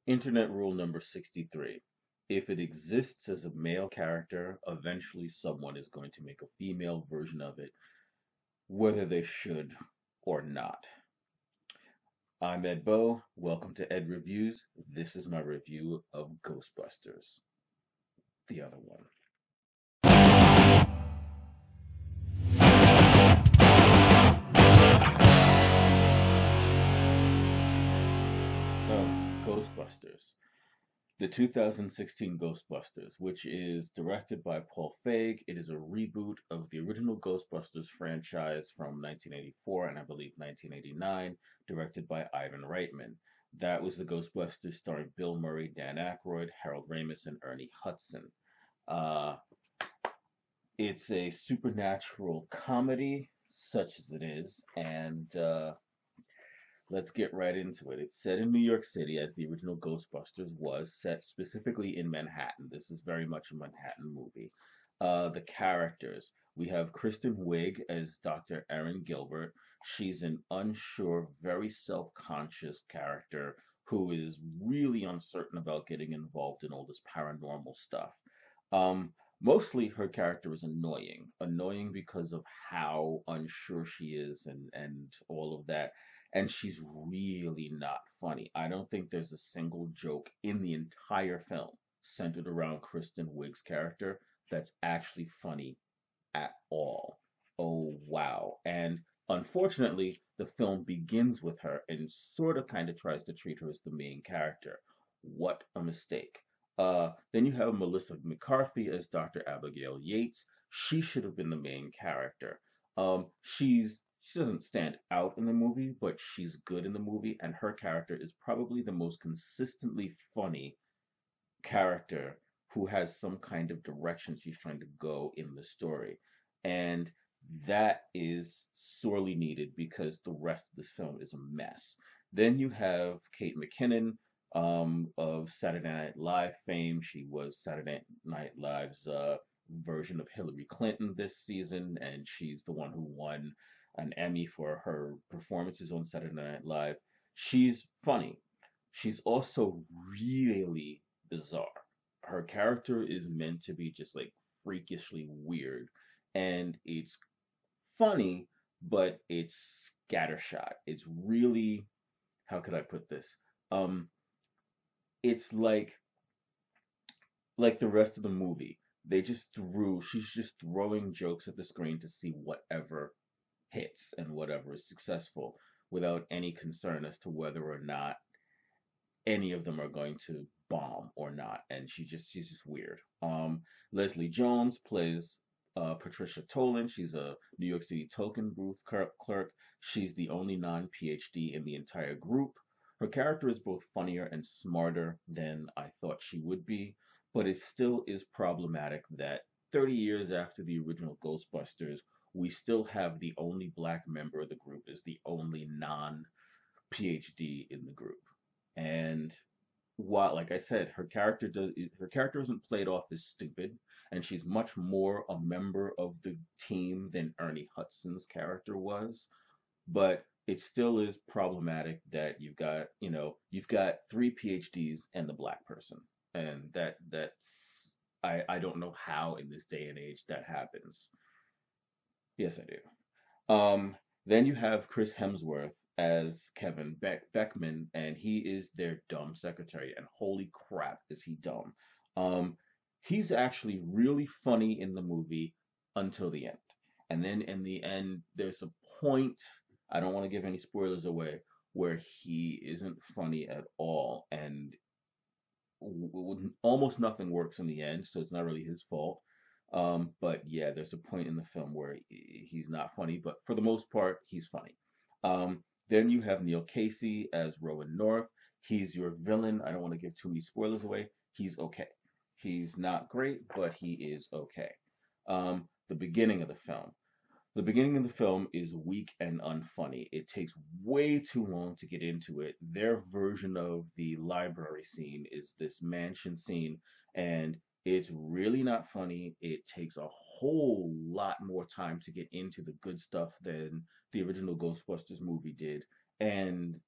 Internet rule number 63. If it exists as a male character, eventually someone is going to make a female version of it, whether they should or not. I'm Ed Bo. Welcome to Ed Reviews. This is my review of Ghostbusters, the other one. So, Ghostbusters. The 2016 Ghostbusters, which is directed by Paul Feig. It is a reboot of the original Ghostbusters franchise from 1984 and I believe 1989, directed by Ivan Reitman. That was the Ghostbusters starring Bill Murray, Dan Aykroyd, Harold Ramis, and Ernie Hudson. Uh, it's a supernatural comedy, such as it is, and let's get right into it. It's set in New York City, as the original Ghostbusters was, set specifically in Manhattan. This is very much a Manhattan movie. The characters. We have Kristen Wiig as Dr. Erin Gilbert. She's an unsure, very self-conscious character who is really uncertain about getting involved in all this paranormal stuff. Mostly her character is annoying. Annoying because of how unsure she is and all of that, and she's really not funny. I don't think there's a single joke in the entire film centered around Kristen Wiig's character that's actually funny at all. Oh, wow. And unfortunately, the film begins with her and sort of kind of tries to treat her as the main character. What a mistake. Then you have Melissa McCarthy as Dr. Abigail Yates. She should have been the main character. She doesn't stand out in the movie, but she's good in the movie, and her character is probably the most consistently funny character who has some kind of direction she's trying to go in the story. And that is sorely needed because the rest of this film is a mess. Then you have Kate McKinnon of Saturday Night Live fame. She was Saturday Night Live's version of Hillary Clinton this season, and she's the one who won an Emmy for her performances on Saturday Night Live. She's funny. She's also really bizarre. Her character is meant to be just like freakishly weird, and it's funny, but it's scattershot. It's really, how could I put this? Um, it's like the rest of the movie. She's just throwing jokes at the screen to see whatever hits and whatever is successful without any concern as to whether or not any of them are going to bomb or not. And she's just weird. Leslie Jones plays Patricia Tolan. She's a New York City token booth clerk. She's the only non-PhD in the entire group. Her character is both funnier and smarter than I thought she would be, but it still is problematic that 30 years after the original Ghostbusters, we still have the only black member of the group is the only non-PhD in the group. And while, like I said, her character isn't played off as stupid, and she's much more a member of the team than Ernie Hudson's character was. But it still is problematic that you've got three PhDs and the black person, and that's I don't know how in this day and age that happens. Yes, I do. Then you have Chris Hemsworth as Kevin Beckman, and he is their dumb secretary. And holy crap, is he dumb! He's actually really funny in the movie until the end, and then in the end, there's a point. I don't want to give any spoilers away where he isn't funny at all, and almost nothing works in the end, so it's not really his fault. But yeah, there's a point in the film where he's not funny, but for the most part, he's funny. Then you have Neil Casey as Rowan North. He's your villain. I don't want to give too many spoilers away. He's okay. He's not great, but he is okay. The beginning of the film. The beginning of the film is weak and unfunny. It takes way too long to get into it. Their version of the library scene is this mansion scene, and it's really not funny. It takes a whole lot more time to get into the good stuff than the original Ghostbusters movie did. And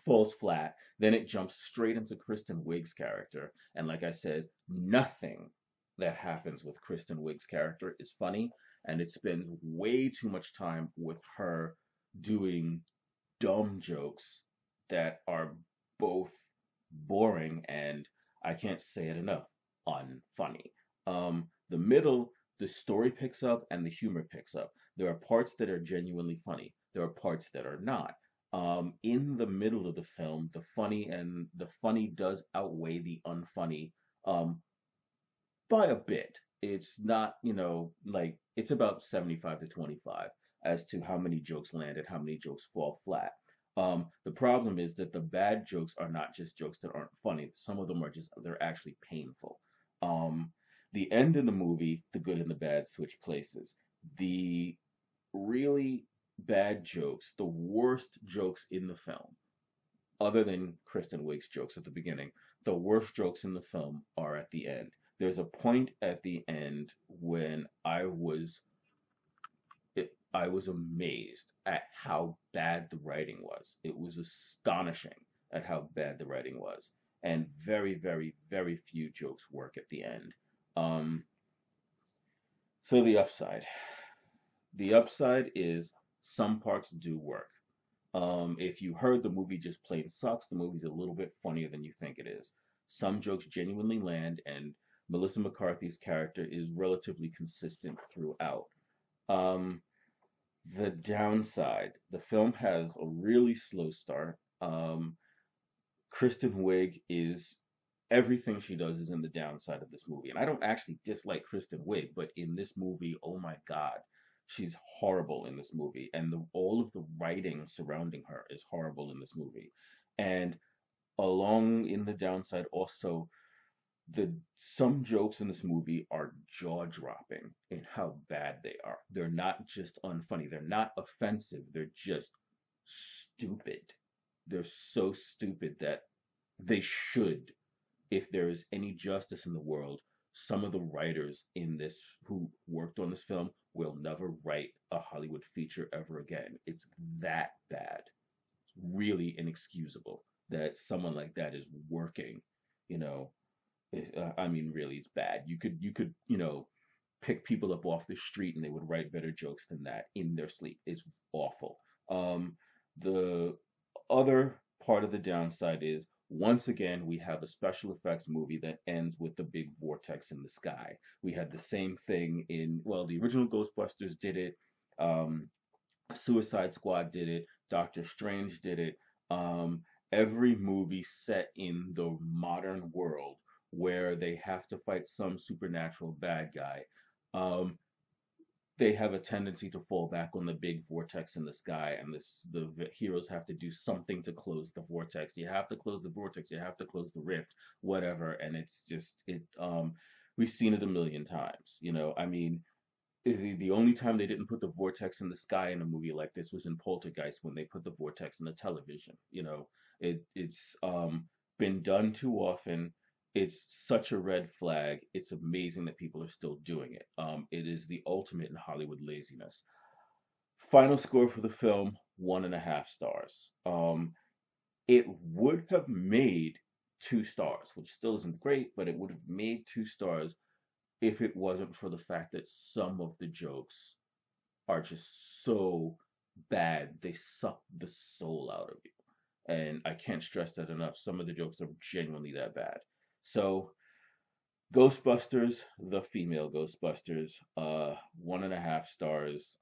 falls flat. Then it jumps straight into Kristen Wiig's character. And like I said, nothing that happens with Kristen Wiig's character is funny. And it spends way too much time with her doing dumb jokes that are both boring and, I can't say it enough, unfunny. The middle, the story picks up and the humor picks up. There are parts that are genuinely funny. There are parts that are not. In the middle of the film, the funny does outweigh the unfunny um, by a bit. It's not, like it's about 75 to 25 as to how many jokes land and how many jokes fall flat. The problem is that the bad jokes are not just jokes that aren't funny. Some of them are just, they're actually painful. Um, the end of the movie, the good and the bad switch places. The really bad jokes, the worst jokes in the film, other than Kristen Wiig's jokes at the beginning, the worst jokes in the film are at the end. There's a point at the end when I was amazed at how bad the writing was. It was astonishing at how bad the writing was, and very, very, very few jokes work at the end. Um, so the upside is some parts do work. If you heard the movie just plain sucks, the movie's a little bit funnier than you think it is. Some jokes genuinely land, and Melissa McCarthy's character is relatively consistent throughout. Um, the downside, the film has a really slow start. Kristen Wiig is everything she does is in the downside of this movie. And I don't actually dislike Kristen Wiig, but in this movie, oh my God, she's horrible in this movie. And all of the writing surrounding her is horrible in this movie. And along in the downside, also, some jokes in this movie are jaw-dropping in how bad they are. They're not just unfunny. They're not offensive. They're just stupid. They're so stupid that they should, if there is any justice in the world, some of the writers in this who worked on this film will never write a Hollywood feature ever again. It's that bad. It's really inexcusable that someone like that is working, you know. I mean, really, it's bad. You could, pick people up off the street and they would write better jokes than that in their sleep. It's awful. The other part of the downside is, once again, we have a special effects movie that ends with the big vortex in the sky. We had the same thing in, well, the original Ghostbusters did it. Um, Suicide Squad did it. Doctor Strange did it. Every movie set in the modern world where they have to fight some supernatural bad guy, um, they have a tendency to fall back on the big vortex in the sky, and the heroes have to do something to close the vortex. You have to close the vortex. You have to close the rift, whatever. And it's just it. We've seen it a million times. I mean, the only time they didn't put the vortex in the sky in a movie like this was in Poltergeist, when they put the vortex in the television. It's been done too often. It's such a red flag. It's amazing that people are still doing it. It is the ultimate in Hollywood laziness. Final score for the film, 1.5 stars. It would have made 2 stars, which still isn't great, but it would have made 2 stars if it wasn't for the fact that some of the jokes are just so bad. They suck the soul out of you. And I can't stress that enough. Some of the jokes are genuinely that bad. So, Ghostbusters, the female Ghostbusters, 1.5 stars.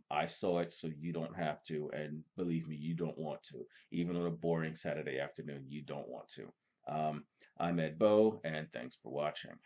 I saw it, so you don't have to, and believe me, you don't want to. Even on a boring Saturday afternoon, you don't want to. I'm Ed Bow, and thanks for watching.